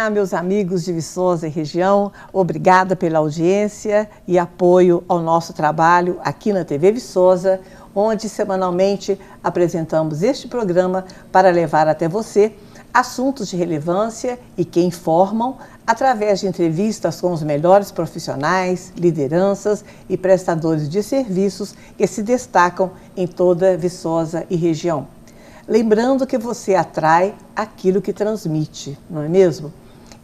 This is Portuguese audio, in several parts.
Olá, meus amigos de Viçosa e região, obrigada pela audiência e apoio ao nosso trabalho aqui na TV Viçosa, onde semanalmente apresentamos este programa para levar até você assuntos de relevância e que informam através de entrevistas com os melhores profissionais, lideranças e prestadores de serviços que se destacam em toda Viçosa e região. Lembrando que você atrai aquilo que transmite, não é mesmo?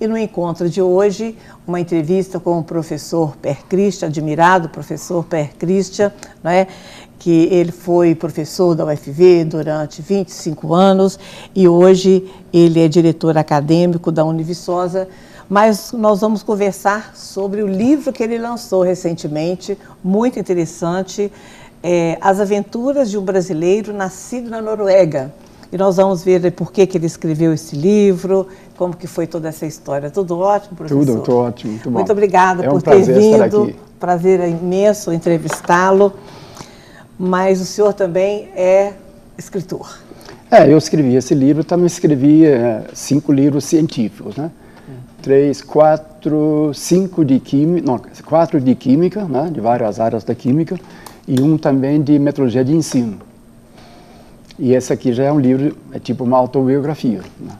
E no encontro de hoje, uma entrevista com o professor Per Christian, admirado professor Per Christian, não é? Que ele foi professor da UFV durante 25 anos e hoje ele é diretor acadêmico da Univiçosa, mas nós vamos conversar sobre o livro que ele lançou recentemente, muito interessante, As Aventuras de um Brasileiro Nascido na Noruega. E nós vamos ver por que ele escreveu esse livro, como que foi toda essa história. Tudo ótimo, professor? Tudo ótimo, muito bom. Muito obrigada por ter prazer vindo. Estar aqui. Prazer imenso entrevistá-lo. Mas o senhor também é escritor. Eu escrevi esse livro, também escrevi 5 livros científicos, né? 4 de química, né? De várias áreas da química, e um também de metodologia de ensino. E esse aqui já é um livro, é tipo uma autobiografia, né?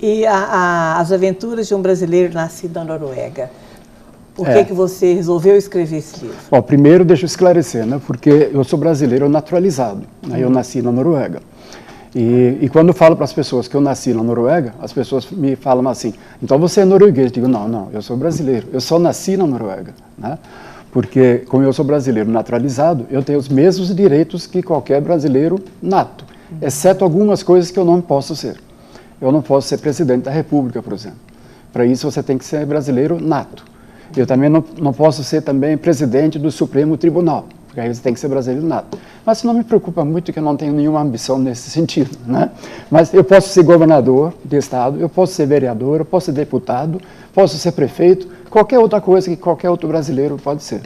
E As Aventuras de um Brasileiro Nascido na Noruega. Por que você resolveu escrever esse livro? Bom, primeiro deixa eu esclarecer, né? Porque eu sou brasileiro naturalizado, né? Eu nasci na Noruega. E quando eu falo para as pessoas que eu nasci na Noruega, as pessoas me falam assim, então você é norueguês? Eu digo, não, eu sou brasileiro, eu só nasci na Noruega, né? Porque como eu sou brasileiro naturalizado, eu tenho os mesmos direitos que qualquer brasileiro nato, exceto algumas coisas que eu não posso ser. Eu não posso ser presidente da República, por exemplo. Para isso você tem que ser brasileiro nato. Eu também não posso ser também presidente do Supremo Tribunal, porque aí você tem que ser brasileiro nato. Mas isso não me preocupa muito, que eu não tenho nenhuma ambição nesse sentido, né? Mas eu posso ser governador de estado, eu posso ser vereador, eu posso ser deputado, posso ser prefeito, qualquer outra coisa que qualquer outro brasileiro pode ser.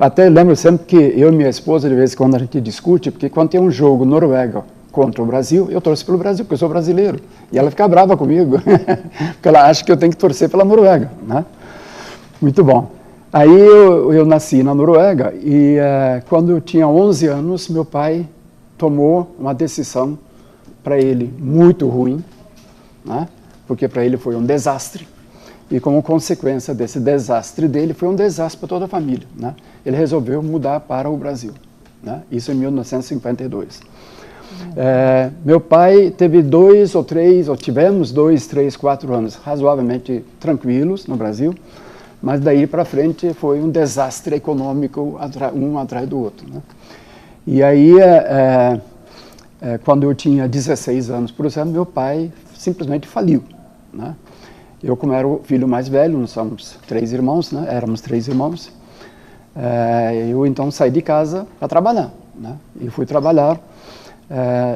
Até lembro sempre que eu e minha esposa, de vez em quando a gente discute, porque quando tem um jogo Noruega contra o Brasil, eu torço pelo Brasil, porque eu sou brasileiro. E ela fica brava comigo, porque ela acha que eu tenho que torcer pela Noruega, né? Muito bom. Aí eu nasci na Noruega e quando eu tinha 11 anos, meu pai tomou uma decisão para ele muito ruim, né? Porque para ele foi um desastre. E como consequência desse desastre dele, foi um desastre para toda a família, né? Ele resolveu mudar para o Brasil, né? Isso em 1952. Meu pai teve tivemos 2, 3, 4 anos razoavelmente tranquilos no Brasil, mas daí para frente foi um desastre econômico um atrás do outro, né? E aí, quando eu tinha 16 anos, por exemplo, meu pai simplesmente faliu, né? Eu, como era o filho mais velho, nós somos 3 irmãos, né? Éramos 3 irmãos, eu então saí de casa para trabalhar, né? E fui trabalhar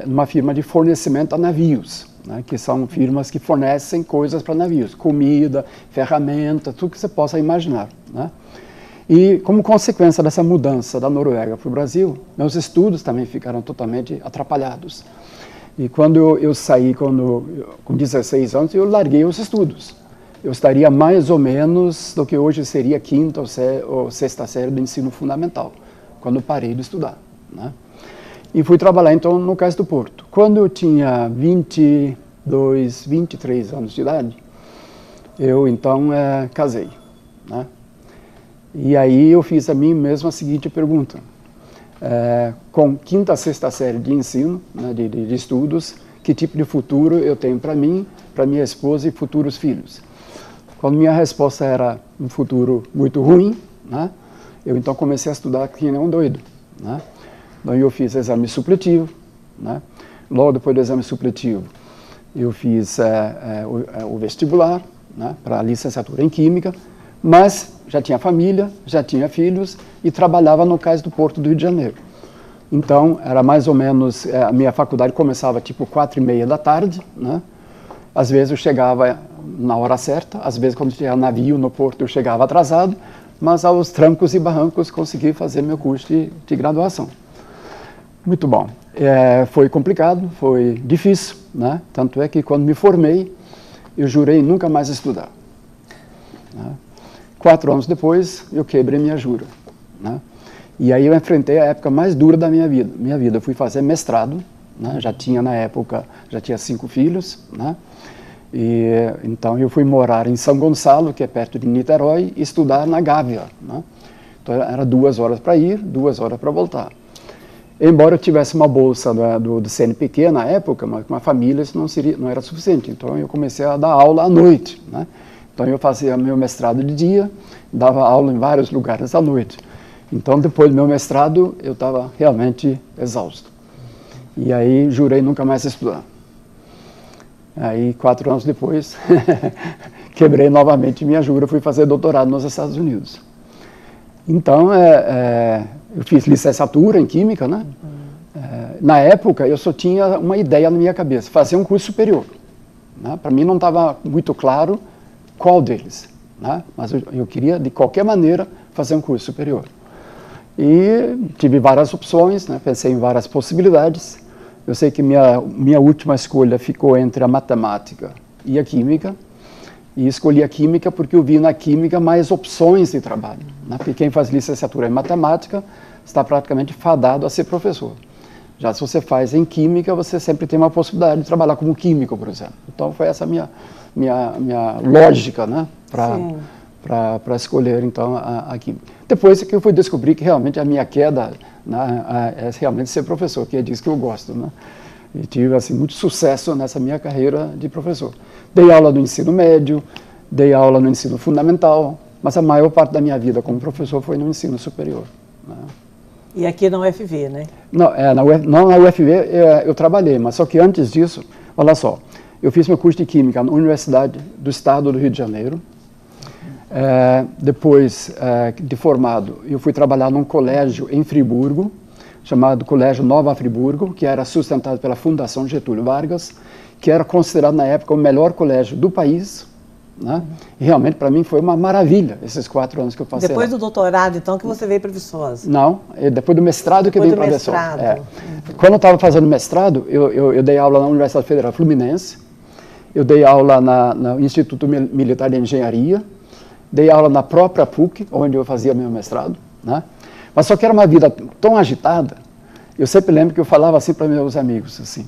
numa firma de fornecimento a navios, né, que são firmas que fornecem coisas para navios, comida, ferramenta, tudo que você possa imaginar, né? E como consequência dessa mudança da Noruega para o Brasil, meus estudos também ficaram totalmente atrapalhados. E quando eu saí com 16 anos, eu larguei os estudos. Eu estaria mais ou menos do que hoje seria 5ª ou 6ª série do ensino fundamental, quando eu parei de estudar, né? E fui trabalhar, então, no Cais do Porto. Quando eu tinha 22, 23 anos de idade, eu, então, casei, né? E aí eu fiz a mim mesmo a seguinte pergunta. Com 5ª, 6ª série de ensino, né, de estudos, que tipo de futuro eu tenho para mim, para minha esposa e futuros filhos? Quando minha resposta era um futuro muito ruim, né, eu, então, comecei a estudar que nem um doido, né? Então, eu fiz exame supletivo, né? Logo depois do exame supletivo, eu fiz o vestibular, né, para a licenciatura em Química, mas já tinha família, já tinha filhos e trabalhava no Cais do Porto do Rio de Janeiro. Então, era mais ou menos, a minha faculdade começava tipo 4h30 da tarde, né? Às vezes eu chegava na hora certa, às vezes quando tinha navio no porto eu chegava atrasado, mas aos trancos e barrancos consegui fazer meu curso de graduação. Muito bom. Foi complicado, foi difícil, né? Tanto é que quando me formei, eu jurei nunca mais estudar. Né? 4 anos depois, eu quebrei minha jura. Né? E aí eu enfrentei a época mais dura da minha vida. Eu fui fazer mestrado, né? Já tinha na época, já tinha 5 filhos, né? E então eu fui morar em São Gonçalo, que é perto de Niterói, e estudar na Gávea, né? Então era 2 horas para ir, 2 horas para voltar. Embora eu tivesse uma bolsa do CNPq na época, mas com a família isso não era suficiente. Então eu comecei a dar aula à noite, né? Então eu fazia meu mestrado de dia, dava aula em vários lugares à noite. Então depois do meu mestrado eu estava realmente exausto. E aí jurei nunca mais estudar. Aí 4 anos depois quebrei novamente minha jura, fui fazer doutorado nos Estados Unidos. Então eu fiz licenciatura em Química, né? Na época eu só tinha uma ideia na minha cabeça, fazer um curso superior. Né? Para mim não estava muito claro qual deles, né? Mas eu queria de qualquer maneira fazer um curso superior. E tive várias opções, né? Pensei em várias possibilidades. Eu sei que minha última escolha ficou entre a matemática e a química. E escolhi a química porque eu vi na química mais opções de trabalho. Né? Porque quem faz licenciatura em matemática está praticamente fadado a ser professor. Já se você faz em química, você sempre tem uma possibilidade de trabalhar como químico, por exemplo. Então foi essa minha lógica, né? Para escolher então a química. Depois é que eu fui descobrir que realmente a minha queda, né, é realmente ser professor, que é disso que eu gosto, né? E tive assim, muito sucesso nessa minha carreira de professor. Dei aula no ensino médio, dei aula no ensino fundamental, mas a maior parte da minha vida como professor foi no ensino superior. Né? E aqui na UFV, né? Não, na UFV eu trabalhei, mas só que antes disso, olha só, eu fiz meu curso de Química na Universidade do Estado do Rio de Janeiro. Depois de formado, eu fui trabalhar num colégio em Friburgo, chamado Colégio Nova Friburgo, que era sustentado pela Fundação Getúlio Vargas, que era considerado na época o melhor colégio do país. Né? E realmente para mim foi uma maravilha esses 4 anos que eu passei Depois lá. do doutorado, então, que você veio para Viçosa? Não, depois do mestrado que eu vim para Viçosa. Quando eu estava fazendo mestrado, eu dei aula na Universidade Federal Fluminense, eu dei aula no Instituto Militar de Engenharia, dei aula na própria PUC, onde eu fazia meu mestrado, né? Mas só que era uma vida tão agitada, eu sempre lembro que eu falava assim para meus amigos, assim,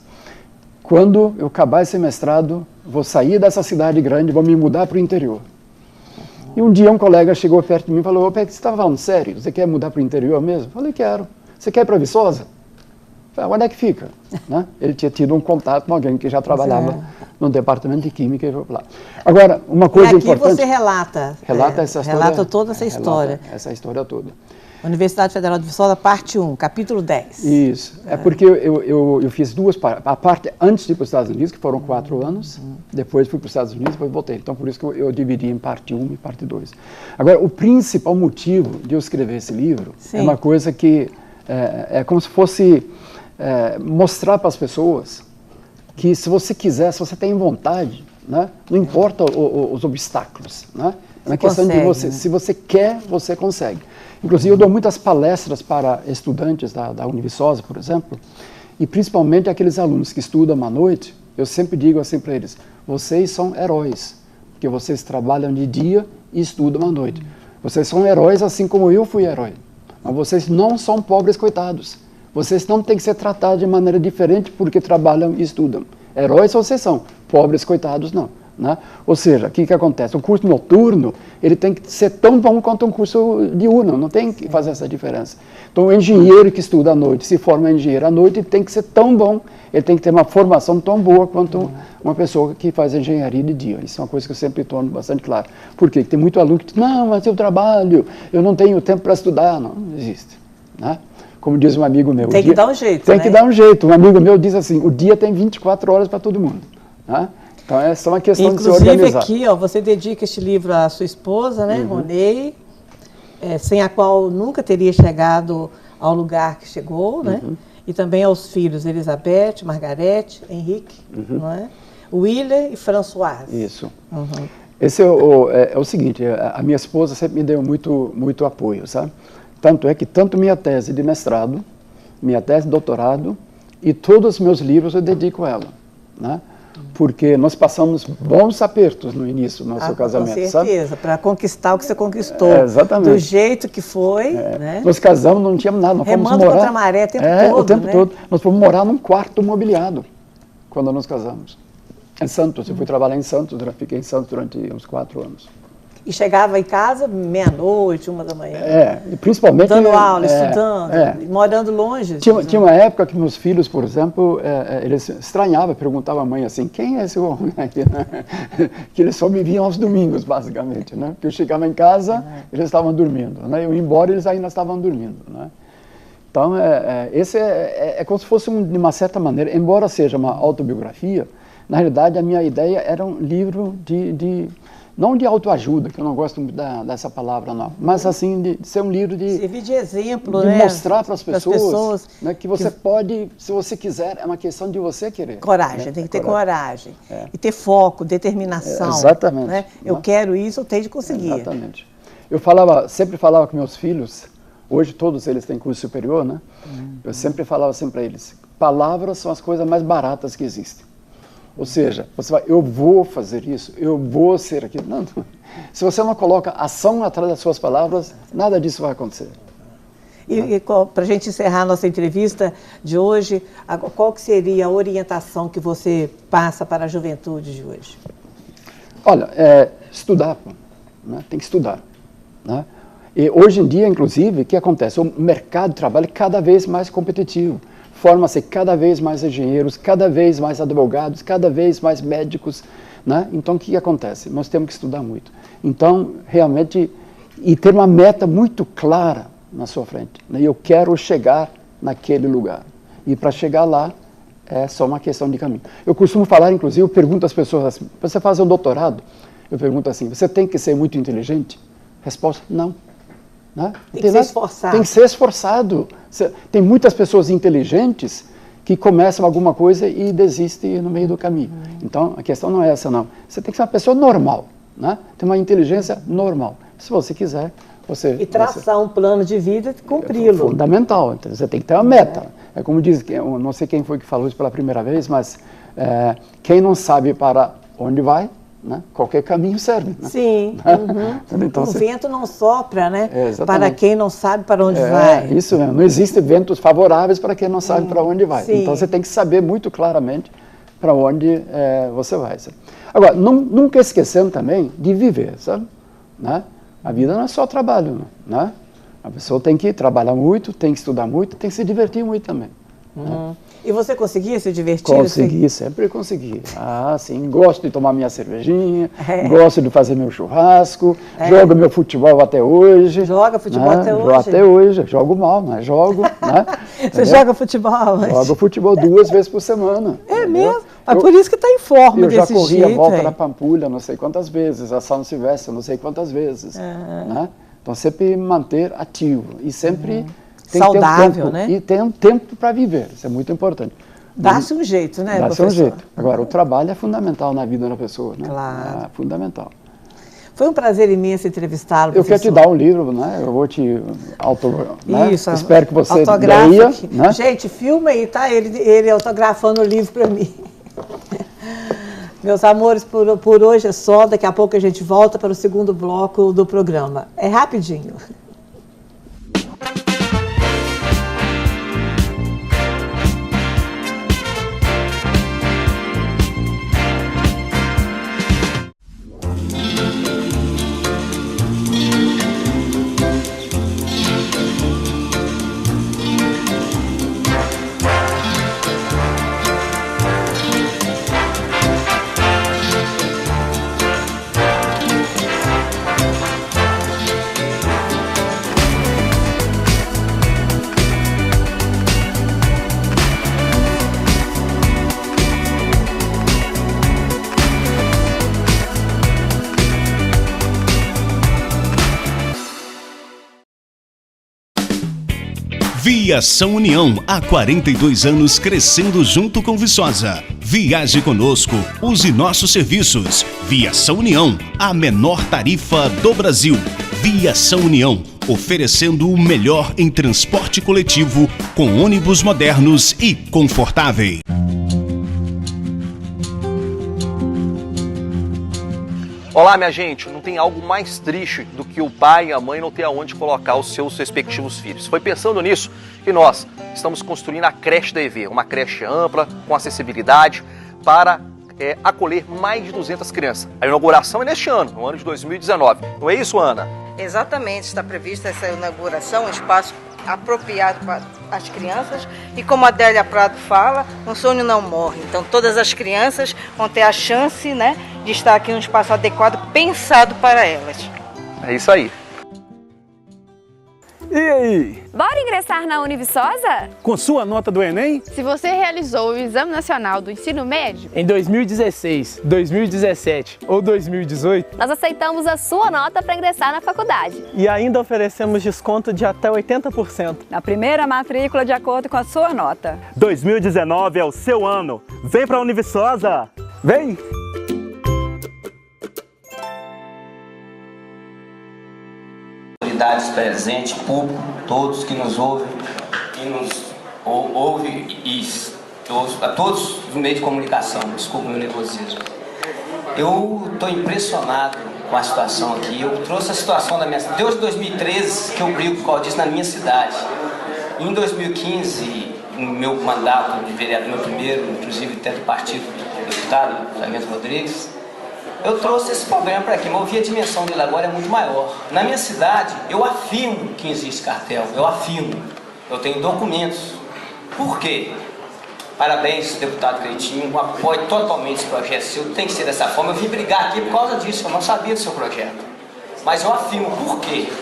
quando eu acabar esse mestrado, vou sair dessa cidade grande, vou me mudar para o interior. E um dia um colega chegou perto de mim e falou, você está falando sério? Você quer mudar para o interior mesmo? Eu falei, quero. Você quer ir para Viçosa? Eu falei, onde é que fica? Né? Ele tinha tido um contato com alguém que já trabalhava no departamento de Química e foi para lá. Agora, uma coisa importante... E aqui você relata essa história, relata toda essa história. Essa história toda. Universidade Federal de Viçosa, parte 1, capítulo 10. Isso. É porque eu fiz 2 partes. A parte antes de ir para os Estados Unidos, que foram 4 anos, depois fui para os Estados Unidos, depois voltei. Então, por isso que eu dividi em parte 1 e parte 2. Agora, o principal motivo de eu escrever esse livro é uma coisa que é como se fosse mostrar para as pessoas que se você quiser, se você tem vontade, né, não importa os obstáculos, né? É uma questão de você, se você quer, você consegue. Inclusive, eu dou muitas palestras para estudantes da Univiçosa, por exemplo, e principalmente aqueles alunos que estudam à noite, eu sempre digo assim para eles, vocês são heróis, porque vocês trabalham de dia e estudam à noite. Vocês são heróis assim como eu fui herói, mas vocês não são pobres coitados. Vocês não têm que ser tratados de maneira diferente porque trabalham e estudam. Heróis vocês são, pobres coitados não. Né? Ou seja, o que acontece? O curso noturno ele tem que ser tão bom quanto um curso diurno, não tem que fazer essa diferença. Então, o engenheiro que estuda à noite, se forma engenheiro à noite, ele tem que ser tão bom, ele tem que ter uma formação tão boa quanto uma pessoa que faz engenharia de dia. Isso é uma coisa que eu sempre torno bastante claro. Por quê? Porque tem muito aluno que diz, não, mas eu trabalho, eu não tenho tempo para estudar. Não existe. Né? Como diz um amigo meu. Tem que dar um jeito, Tem que dar um jeito. Um amigo meu diz assim, o dia tem 24 horas para todo mundo. Né? Então, é só uma questão de se organizar. Inclusive, aqui, ó, você dedica este livro à sua esposa, né, Ronei, sem a qual nunca teria chegado ao lugar que chegou, né? E também aos filhos Elizabeth, Margarete, Henrique, não é? Willer e Françoise. Isso. Esse é o seguinte, a minha esposa sempre me deu muito apoio, sabe? Tanto é que tanto minha tese de mestrado, minha tese de doutorado e todos os meus livros eu dedico a ela, né? porque nós passamos bons apertos no início do nosso casamento, com certeza, para conquistar o que você conquistou, exatamente. Do jeito que foi. Né? Nós casamos, não tínhamos nada, nós fomos morar... contra a maré o tempo todo. Nós fomos morar num quarto mobiliado, quando nós casamos. Em Santos, eu fui trabalhar em Santos, fiquei em Santos durante uns 4 anos. E chegava em casa meia-noite, 1 da manhã. Principalmente... Dando aula, estudando, morando longe. Tinha uma época que meus filhos, por exemplo, eles estranhavam, perguntavam à mãe assim, quem é esse homem aqui? Que eles só me viam aos domingos, basicamente, né? Porque eu chegava em casa, eles estavam dormindo, né? Eu ia embora, eles ainda estavam dormindo, né? Então, esse é como se fosse, de uma certa maneira, embora seja uma autobiografia, na realidade, a minha ideia era um livro não de autoajuda, que eu não gosto muito dessa palavra, não, mas assim, de ser um livro de... Servir de exemplo, de né? mostrar para as pessoas né, que você pode, se você quiser, é uma questão de você querer. Coragem, né? tem que ter coragem. E ter foco, determinação. Exatamente. Né? Eu quero isso, eu tenho de conseguir. Exatamente. Eu sempre falava com meus filhos, hoje todos eles têm curso superior, né? Eu sempre falava assim para eles, palavras são as coisas mais baratas que existem. Ou seja, você vai, eu vou fazer isso, eu vou ser aquilo. Não, se você não coloca ação atrás das suas palavras, nada disso vai acontecer. E para a gente encerrar a nossa entrevista de hoje, qual que seria a orientação que você passa para a juventude de hoje? Olha, estudar, né? Tem que estudar. Né? E hoje em dia, inclusive, o que acontece? O mercado de trabalho é cada vez mais competitivo. Forma-se cada vez mais engenheiros, cada vez mais advogados, cada vez mais médicos, né? Então, o que acontece? Nós temos que estudar muito. Então, realmente, e ter uma meta muito clara na sua frente. Né? Eu quero chegar naquele lugar. E para chegar lá, é só uma questão de caminho. Eu costumo falar, inclusive, eu pergunto às pessoas assim, você faz um doutorado? Eu pergunto assim, você tem que ser muito inteligente? Resposta, não. Né? Tem que ser esforçado. Tem que ser esforçado. Tem muitas pessoas inteligentes que começam alguma coisa e desistem no meio do caminho. Então, a questão não é essa, não. Você tem que ser uma pessoa normal, né? Tem uma inteligência normal. Se você quiser, você... E traçar um plano de vida e cumpri-lo. É fundamental. Então, você tem que ter uma meta. É como diz, não sei quem foi que falou isso pela primeira vez, mas quem não sabe para onde vai, né? Qualquer caminho serve. Né? Sim. Então, o vento não sopra, né? Para quem não sabe para onde vai. Isso mesmo. Não existem ventos favoráveis para quem não sabe para onde vai. Sim. Então você tem que saber muito claramente para onde você vai. Sabe? Agora, nunca esquecendo também de viver, sabe? Né? A vida não é só trabalho, né? A pessoa tem que trabalhar muito, tem que estudar muito, tem que se divertir muito também. Né? E você conseguia se divertir? Consegui, sempre consegui. Ah, sim, gosto de tomar minha cervejinha, gosto de fazer meu churrasco, jogo meu futebol até hoje. Joga futebol até hoje? Jogo até hoje, jogo mal, mas jogo. Né? Você joga futebol? Mas... Jogo futebol 2 vezes por semana. É mesmo? É por isso que está em forma desse jeito. Eu já corri a volta da Pampulha não sei quantas vezes, a São Silvestre não sei quantas vezes. Né? Então sempre manter ativo e sempre... Saudável, né? E tem um tempo para viver, isso é muito importante. Dá-se um jeito, né, Dá-se um jeito. Agora, o trabalho é fundamental na vida da pessoa, né? Claro. É fundamental. Foi um prazer imenso entrevistá-lo, professor. Eu quero te dar um livro, né? Eu vou te autografar. Né? Isso. Espero que você leia. Né? Gente, filma aí, tá? Ele autografando o livro para mim. Meus amores, por hoje é só. Daqui a pouco a gente volta para o segundo bloco do programa. É rapidinho. Viação União, há 42 anos crescendo junto com Viçosa. Viaje conosco, use nossos serviços. Viação União, a menor tarifa do Brasil. Viação União, oferecendo o melhor em transporte coletivo com ônibus modernos e confortáveis. Olá, minha gente, não tem algo mais triste do que o pai e a mãe não ter aonde colocar os seus respectivos filhos. Foi pensando nisso que nós estamos construindo a creche da EV, uma creche ampla, com acessibilidade, para acolher mais de 200 crianças. A inauguração é neste ano, no ano de 2019. Não é isso, Ana? Exatamente, está prevista essa inauguração, um espaço apropriado para as crianças e, como a Adélia Prado fala, um sonho não morre. Então todas as crianças vão ter a chance, né, de estar aqui num espaço adequado, pensado para elas. É isso aí. E aí? Bora ingressar na Univiçosa? Com sua nota do Enem? Se você realizou o Exame Nacional do Ensino Médio em 2016, 2017 ou 2018, nós aceitamos a sua nota para ingressar na faculdade. E ainda oferecemos desconto de até 80%. Na primeira matrícula de acordo com a sua nota. 2019 é o seu ano. Vem pra Univiçosa! Vem! Autoridades presentes, público, todos que nos ouvem e a todos os meios de comunicação, desculpa o meu nervosismo. Eu estou impressionado com a situação aqui. Eu trouxe a situação da minha cidade. Desde 2013 que eu brigo por causa disso na minha cidade. Em 2015, no meu mandato de vereador, meu primeiro, inclusive até do partido do deputado Sarmento Rodrigues, eu trouxe esse problema para aqui, mas eu vi a dimensão dele agora é muito maior. Na minha cidade, eu afirmo que existe cartel, eu afirmo. Eu tenho documentos. Por quê? Parabéns, deputado Cleitinho, eu apoio totalmente esse projeto seu, tem que ser dessa forma. Eu vim brigar aqui por causa disso, eu não sabia do seu projeto. Mas eu afirmo, por quê?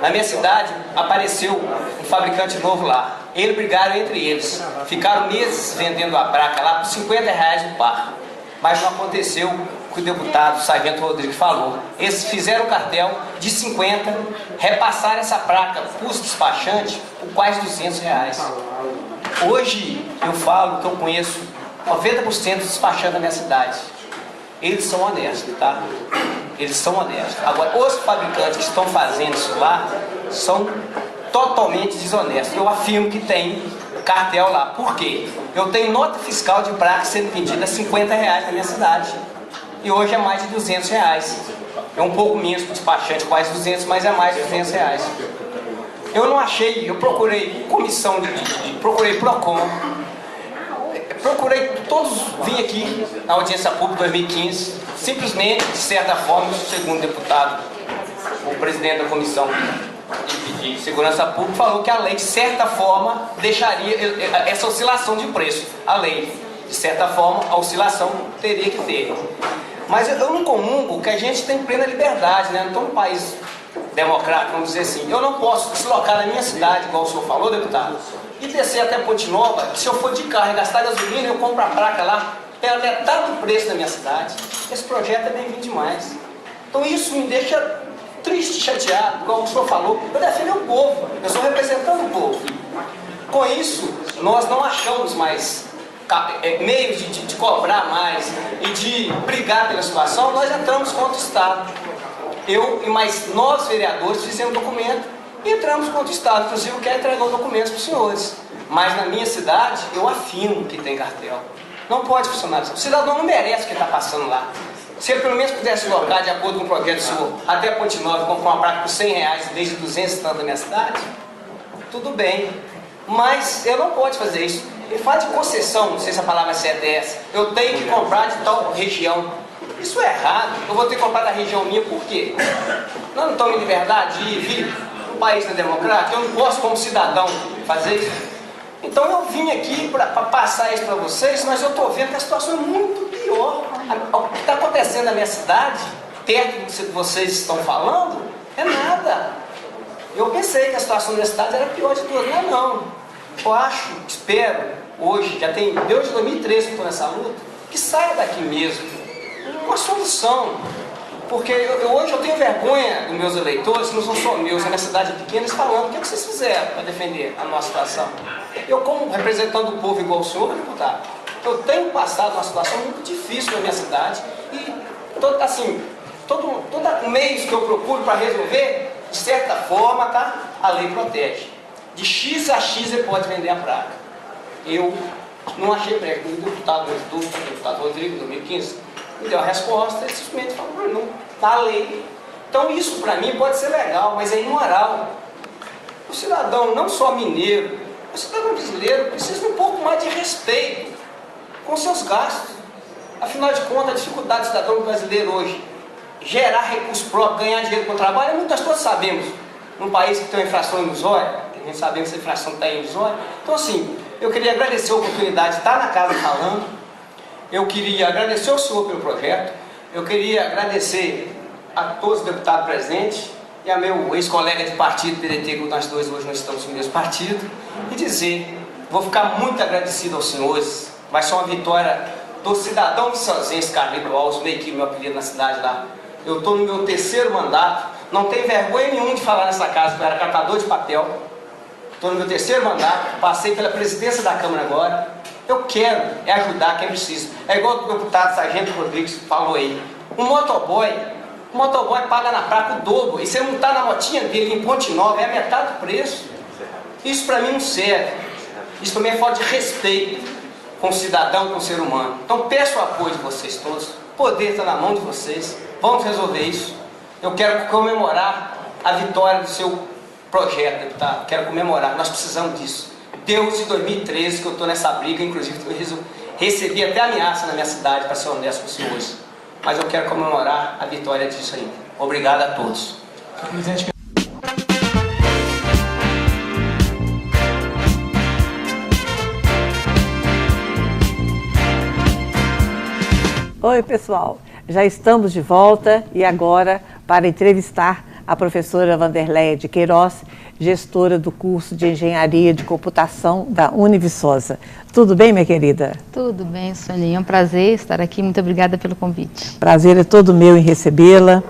Na minha cidade, apareceu um fabricante novo lá. Eles brigaram entre eles. Ficaram meses vendendo a placa lá por R$50 no par. Mas não aconteceu o que o deputado Sarmento Rodrigues falou. Eles fizeram um cartel de 50, repassaram essa placa para os despachantes por quase R$200. Hoje eu falo que eu conheço 90% dos despachantes da minha cidade. Eles são honestos, tá? Eles são honestos. Agora, os fabricantes que estão fazendo isso lá são totalmente desonestos. Eu afirmo que tem cartel lá. Por quê? Eu tenho nota fiscal de placa sendo vendida a R$50 na minha cidade. E hoje é mais de R$200. É um pouco menos para o despachante, quase 200, mas é mais de R$200. Eu não achei, eu procurei comissão procurei PROCON, procurei todos, vim aqui na audiência pública 2015, simplesmente, de certa forma, segundo o deputado, o presidente da comissão de segurança pública falou que a lei, de certa forma, deixaria essa oscilação de preço. A lei, de certa forma, a oscilação teria que ter. Mas eu não comungo que a gente tem plena liberdade, né? Não estou num país democrático, vamos dizer assim. Eu não posso deslocar na minha cidade, igual o senhor falou, deputado, e descer até Ponte Nova, que se eu for de carro e gastar gasolina, eu compro a placa lá pela metade do preço da minha cidade. Esse projeto é bem-vindo demais. Então isso me deixa triste, chateado, igual o senhor falou. Eu defendo o povo, eu sou representando o povo. Com isso, nós não achamos mais meios de cobrar mais e de brigar pela situação. Nós entramos contra o Estado. Eu e mais 9 vereadores fizemos um documento e entramos contra o Estado. Inclusive, eu quero entregar os documentos para os senhores. Mas na minha cidade, eu afirmo que tem cartel. Não pode funcionar. O cidadão não merece o que está passando lá. Se ele pelo menos pudesse colocar, de acordo com o projeto do senhor, até a Ponte Nova, comprar uma placa por R$100, desde 200 e tanto da minha cidade, tudo bem. Mas eu não pode fazer isso. Ele fala de concessão, não sei se a palavra é certa é essa. Eu tenho que comprar de tal região. Isso é errado. Eu vou ter que comprar da região minha por quê? Nós não estamos em liberdade de vir. O país não é democrático. Eu não posso, como cidadão, fazer isso. Então eu vim aqui para passar isso para vocês, mas eu estou vendo que a situação é muito pior. O que está acontecendo na minha cidade, perto do que vocês estão falando, é nada. Eu pensei que a situação da minha cidade era pior de todas. Não é não. Eu acho, espero, hoje, já tem desde 2013 que estou nessa luta, que saia daqui mesmo uma solução. Porque hoje eu tenho vergonha dos meus eleitores, que não são só meus, na minha cidade pequena, falando o que vocês fizeram para defender a nossa situação. Eu, como representando o povo igual o senhor, deputado, eu tenho passado uma situação muito difícil na minha cidade e todo meios que eu procuro para resolver, de certa forma, tá, a lei protege. De X a X ele pode vender a placa. Eu não achei prego. O deputado Rodrigo, em 2015, me deu a resposta, ele simplesmente falou, não, tá lei. Então isso para mim pode ser legal, mas é imoral. O cidadão, não só mineiro, o cidadão brasileiro precisa de um pouco mais de respeito com seus gastos. Afinal de contas, a dificuldade do cidadão brasileiro hoje, gerar recurso próprio, ganhar dinheiro com o trabalho, muitas todos sabemos. Num país que tem uma inflação ilusória, a gente sabe que essa inflação está ilusória. Então assim, eu queria agradecer a oportunidade de estar na casa falando, eu queria agradecer ao senhor pelo projeto, eu queria agradecer a todos os deputados presentes e a meu ex-colega de partido, PDT, que nós dois hoje não estamos no mesmo partido, e dizer, vou ficar muito agradecido aos senhores, vai ser uma vitória do cidadão viçosense, Carlito Alves, meio que meu apelido na cidade lá. Eu estou no meu 3º mandato, não tenho vergonha nenhuma de falar nessa casa, que eu era catador de papel, estou no meu 3º mandato, passei pela presidência da Câmara agora, eu quero ajudar quem precisa. É igual o deputado Sargento Rodrigues falou aí, o motoboy paga na praça o dobro, e você não está na motinha dele em Ponte Nova, é a metade do preço. Isso para mim não serve, isso para mim é falta de respeito com o cidadão, com o ser humano. Então peço o apoio de vocês todos, o poder está na mão de vocês, vamos resolver isso. Eu quero comemorar a vitória do seu projeto, deputado, quero comemorar, nós precisamos disso. Desde 2013 que eu estou nessa briga, inclusive eu recebi até ameaça na minha cidade, para ser honesto com os senhores. Mas eu quero comemorar a vitória disso aí. Obrigado a todos. Oi, pessoal. Já estamos de volta e agora para entrevistar a professora Vanderleia de Queiroz, gestora do curso de Engenharia de Computação da Univiçosa. Tudo bem, minha querida? Tudo bem, Soninha. É um prazer estar aqui. Muito obrigada pelo convite. Prazer é todo meu em recebê-la.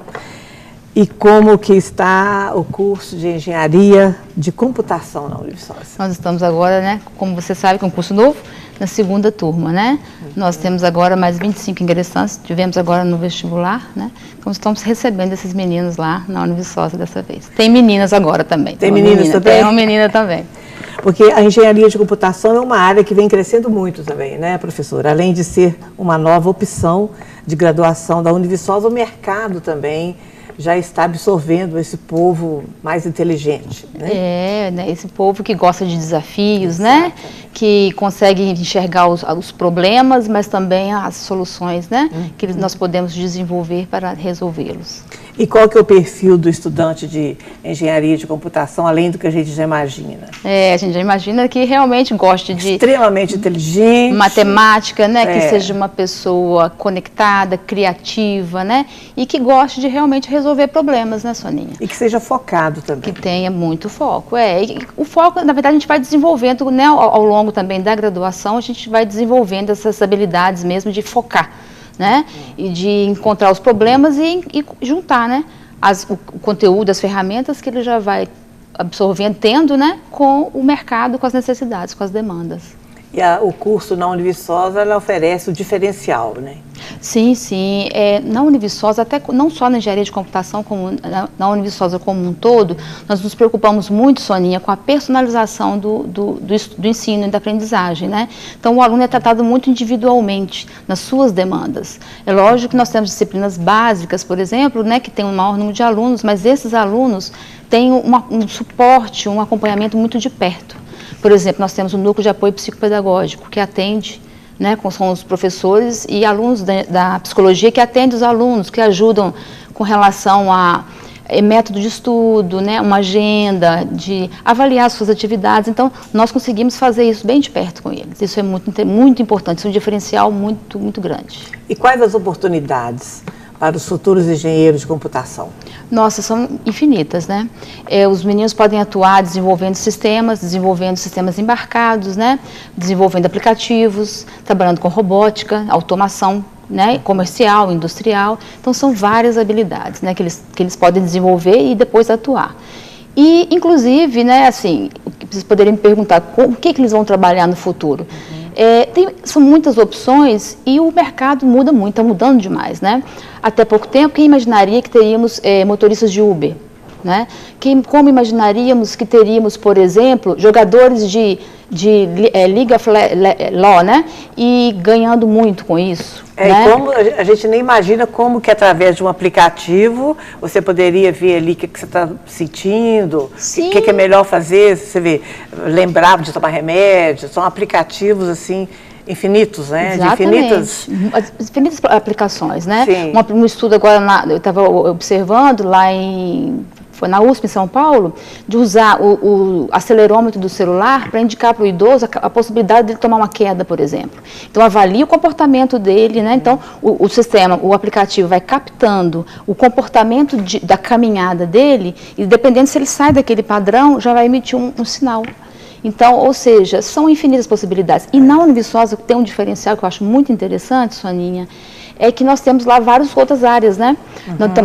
E como que está o curso de Engenharia de Computação na Univiçosa? Nós estamos agora, né, como você sabe, com um curso novo, na 2ª turma, né? Nós temos agora mais 25 ingressantes, tivemos agora no vestibular, né? Então estamos recebendo esses meninos lá na Univiçosa dessa vez. Tem meninas agora também. Tem meninas também? Tem uma menina também. Porque a engenharia de computação é uma área que vem crescendo muito também, né, professora? Além de ser uma nova opção de graduação da Univiçosa, o mercado também já está absorvendo esse povo mais inteligente, né? Né, esse povo que gosta de desafios, né? Que consegue enxergar os problemas, mas também as soluções, né? Que nós podemos desenvolver para resolvê-los. E qual que é o perfil do estudante de engenharia de computação, além do que a gente já imagina? A gente já imagina que realmente goste de... Extremamente inteligente. Matemática, né? Que seja uma pessoa conectada, criativa, né? E que goste de realmente resolver problemas, né, Soninha? E que seja focado também. Que tenha muito foco, E o foco, na verdade, a gente vai desenvolvendo, né? Ao longo também da graduação, a gente vai desenvolvendo essas habilidades mesmo de focar, né? E de encontrar os problemas e juntar, né? O conteúdo, as ferramentas que ele já vai absorvendo, tendo, né? Com o mercado, com as necessidades, com as demandas. E o curso na Univiçosa, ela oferece o diferencial, né? Sim, sim. Na Univiçosa, até não só na engenharia de computação, como na Univiçosa como um todo, nós nos preocupamos muito, Soninha, com a personalização do ensino e da aprendizagem, né? Então, o aluno é tratado muito individualmente, nas suas demandas. É lógico que nós temos disciplinas básicas, por exemplo, né, que tem um maior número de alunos, mas esses alunos têm um suporte, um acompanhamento muito de perto. Por exemplo, nós temos um núcleo de apoio psicopedagógico, que atende, né, são os professores e alunos da psicologia que atendem os alunos, que ajudam com relação a método de estudo, né, uma agenda, de avaliar as suas atividades. Então, nós conseguimos fazer isso bem de perto com eles. Isso é muito importante, isso é um diferencial muito, muito grande. E quais as oportunidades para os futuros engenheiros de computação? Nossa, são infinitas, né? Os meninos podem atuar desenvolvendo sistemas embarcados, né? Desenvolvendo aplicativos, trabalhando com robótica, automação, né? Comercial, industrial. Então, são várias habilidades, né? Que eles podem desenvolver e depois atuar. E, inclusive, né, assim, vocês poderiam me perguntar o que eles vão trabalhar no futuro. São muitas opções e o mercado muda muito, está mudando demais, né? Até pouco tempo, quem imaginaria que teríamos motoristas de Uber, né? Como imaginaríamos que teríamos, por exemplo, jogadores de League of Law, né? E ganhando muito com isso. Né? E como a gente nem imagina como que através de um aplicativo você poderia ver ali o que você está sentindo, o que é melhor fazer, você vê, lembrar de tomar remédio, são aplicativos assim infinitos, né? Exatamente. Infinitas aplicações, né? Um estudo agora, eu estava observando lá foi na USP, em São Paulo, de usar o acelerômetro do celular para indicar para o idoso a possibilidade de ele tomar uma queda, por exemplo. Então, avalia o comportamento dele, né? Então, o sistema, o aplicativo vai captando o comportamento da caminhada dele e, dependendo se ele sai daquele padrão, já vai emitir um sinal. Então, ou seja, são infinitas possibilidades. E na Univiçosa tem um diferencial que eu acho muito interessante, Soninha, é que nós temos lá várias outras áreas, né?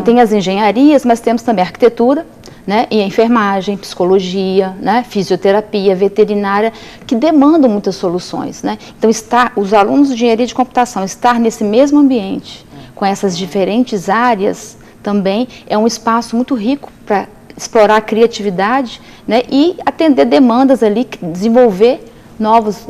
Tem as engenharias, mas temos também a arquitetura, né? E a enfermagem, psicologia, né? Fisioterapia, veterinária, que demandam muitas soluções, né? Então, os alunos de engenharia de computação estar nesse mesmo ambiente, com essas diferentes áreas, também é um espaço muito rico para explorar a criatividade, né, e atender demandas ali, desenvolver novos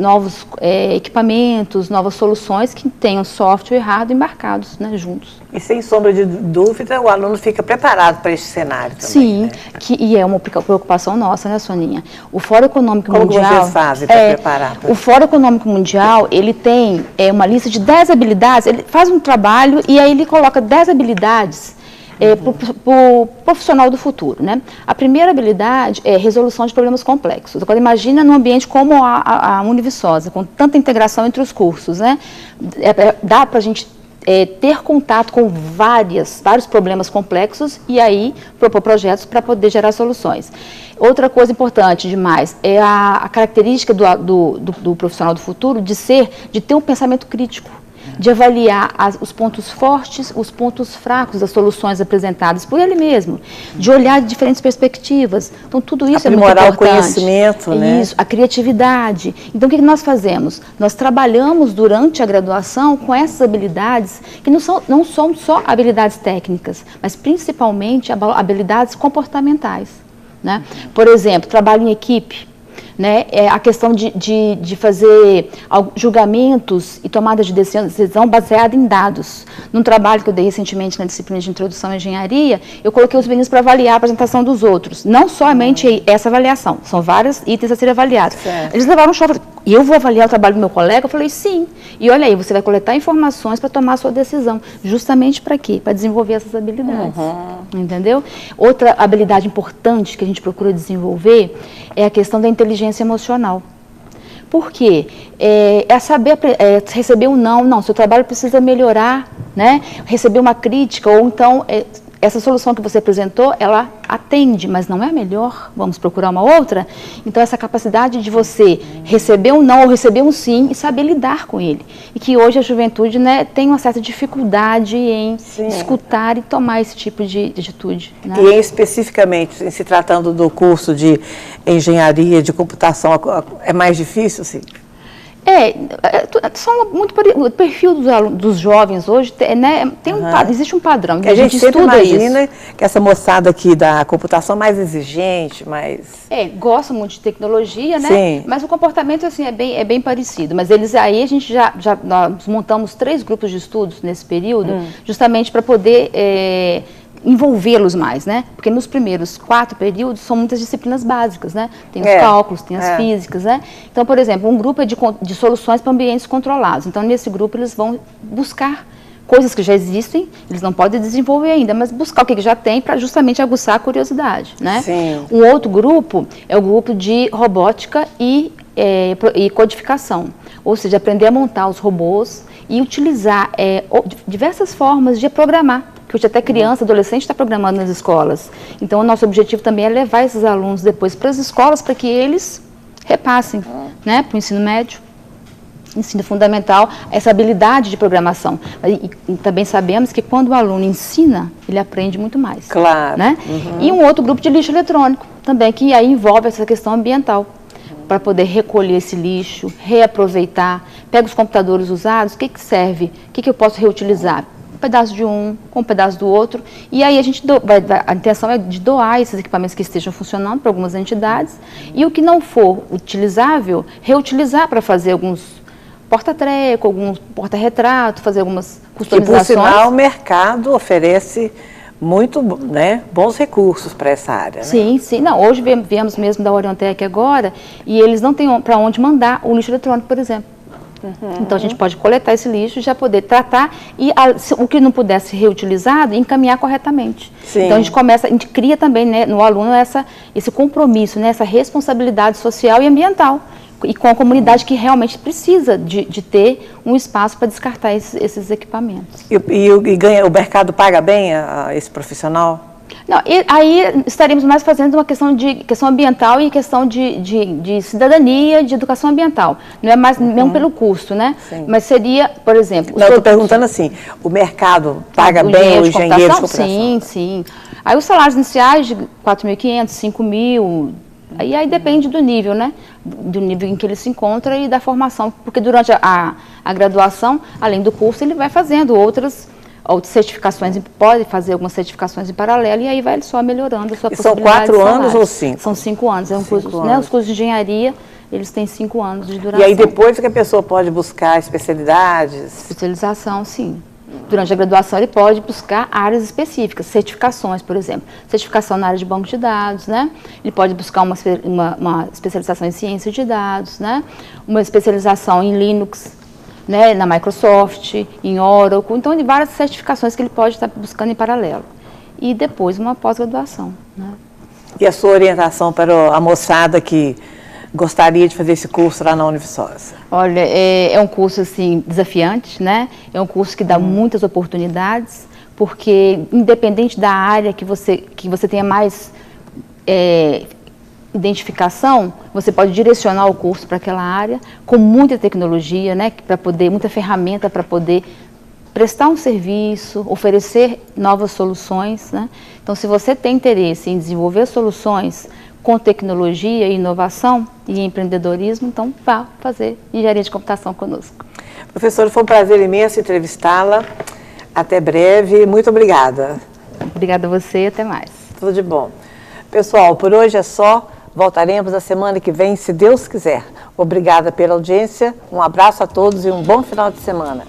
equipamentos, novas soluções que tenham software e hardware embarcados, né, juntos. E sem sombra de dúvida, o aluno fica preparado para este cenário também. Sim, né? E é uma preocupação nossa, né, Soninha? O Fórum Econômico Mundial... Como vocês fazem para preparar? O Fórum Econômico Mundial, ele tem uma lista de 10 habilidades, ele faz um trabalho e aí ele coloca 10 habilidades para o profissional do futuro, né? A primeira habilidade é resolução de problemas complexos. Agora, imagina num ambiente como a Univiçosa, com tanta integração entre os cursos, né? Dá para a gente ter contato com vários problemas complexos e aí propor projetos para poder gerar soluções. Outra coisa importante demais é a característica do profissional do futuro de ter um pensamento crítico, de avaliar os pontos fortes, os pontos fracos das soluções apresentadas por ele mesmo, de olhar de diferentes perspectivas. Então, tudo isso é muito importante. Aprimorar o conhecimento, né? Isso, a criatividade. Então, o que nós fazemos? Nós trabalhamos durante a graduação com essas habilidades, que não são só habilidades técnicas, mas principalmente habilidades comportamentais, né? Por exemplo, trabalho em equipe. Né, a questão de fazer julgamentos e tomada de decisão baseada em dados. Num trabalho que eu dei recentemente na disciplina de Introdução à Engenharia, eu coloquei os meninos para avaliar a apresentação dos outros. Não somente essa avaliação, são vários itens a serem avaliados. Certo. Eles levaram um choque. E eu vou avaliar o trabalho do meu colega? Eu falei, sim. E olha aí, você vai coletar informações para tomar a sua decisão. Justamente para quê? Para desenvolver essas habilidades. Entendeu? Outra habilidade importante que a gente procura desenvolver é a questão da inteligência emocional. Por quê? Saber receber um não, seu trabalho precisa melhorar, né? Receber uma crítica, ou então essa solução que você apresentou, ela atende, mas não é a melhor, vamos procurar uma outra. Então, essa capacidade de você receber um não ou receber um sim e saber lidar com ele. E que hoje a juventude, né, tem uma certa dificuldade em escutar e tomar esse tipo de atitude. Né? E especificamente, em se tratando do curso de engenharia de computação, é mais difícil, sim? O perfil dos jovens hoje, né, existe um padrão. A gente sempre imagina que essa moçada aqui da computação é mais exigente, mais... gosta muito de tecnologia, né? Sim. Mas o comportamento assim, é bem parecido. Mas a gente nós montamos 3 grupos de estudos nesse período, justamente para poder... envolvê-los mais, né? Porque nos primeiros 4 períodos são muitas disciplinas básicas, né? Tem os cálculos, tem as físicas, né? Então, por exemplo, um grupo é de soluções para ambientes controlados. Então, nesse grupo, eles vão buscar coisas que já existem, eles não podem desenvolver ainda, mas buscar o que já tem para justamente aguçar a curiosidade, né? Sim. Um outro grupo é o grupo de robótica e codificação, ou seja, aprender a montar os robôs e utilizar diversas formas de programar. Que hoje até criança, adolescente está programando nas escolas. Então, o nosso objetivo também é levar esses alunos depois para as escolas para que eles repassem, né, para o ensino médio, ensino fundamental, essa habilidade de programação. E também sabemos que quando o aluno ensina, ele aprende muito mais. Claro. Né? E um outro grupo de lixo eletrônico, também, que aí envolve essa questão ambiental. Para poder recolher esse lixo, reaproveitar, pega os computadores usados, o que serve, o que eu posso reutilizar? um pedaço de um, com um pedaço do outro, e aí a intenção é de doar esses equipamentos que estejam funcionando para algumas entidades, e o que não for utilizável, reutilizar para fazer alguns porta-treco, alguns porta-retrato, fazer algumas customizações. Que, por sinal, o mercado oferece muito, né, bons recursos para essa área. Sim, né? Sim. Não, hoje viemos mesmo da Oriontec agora, e eles não têm para onde mandar o lixo eletrônico, por exemplo. Então a gente pode coletar esse lixo e já poder tratar e o que não puder ser reutilizado, encaminhar corretamente. Sim. Então a gente cria também, né, no aluno esse compromisso, né, essa responsabilidade social e ambiental. E com a comunidade que realmente precisa de ter um espaço para descartar esses equipamentos. E o mercado paga bem a esse profissional? Não, aí estaremos mais fazendo uma questão ambiental e questão de cidadania, de educação ambiental. Não é mais mesmo pelo custo, né? Sim. Mas seria, por exemplo... Não, eu estou perguntando assim, o mercado paga bem o engenheiro de computação? Sim, sim. Aí os salários iniciais de 4.500, 5.000... Aí depende do nível, né? Do nível em que ele se encontra e da formação. Porque durante a graduação, além do curso, ele vai fazendo outras certificações, pode fazer algumas certificações em paralelo e aí vai só melhorando a sua possibilidade. São 4 anos ou 5? São 5 anos. É um curso, né? Os cursos de engenharia, eles têm 5 anos de duração. E aí depois que a pessoa pode buscar especialidades? Especialização, sim. Durante a graduação, ele pode buscar áreas específicas, certificações, por exemplo. Certificação na área de banco de dados, né? Ele pode buscar uma especialização em ciência de dados, né? Uma especialização em Linux, né? Na Microsoft, em Oracle. Então, tem várias certificações que ele pode estar buscando em paralelo. E depois, uma pós-graduação, né? E a sua orientação para a moçada que gostaria de fazer esse curso lá na Univiçosa? Olha, é um curso assim desafiante, né? É um curso que dá muitas oportunidades, porque independente da área que você tenha mais identificação, você pode direcionar o curso para aquela área com muita tecnologia, né? Muita ferramenta para poder prestar um serviço, oferecer novas soluções, né? Então, se você tem interesse em desenvolver soluções com tecnologia e inovação e empreendedorismo, então vá fazer engenharia de computação conosco. Professora, foi um prazer imenso entrevistá-la. Até breve. Muito obrigada. Obrigada a você e até mais. Tudo de bom. Pessoal, por hoje é só. Voltaremos na semana que vem, se Deus quiser. Obrigada pela audiência. Um abraço a todos e um bom final de semana.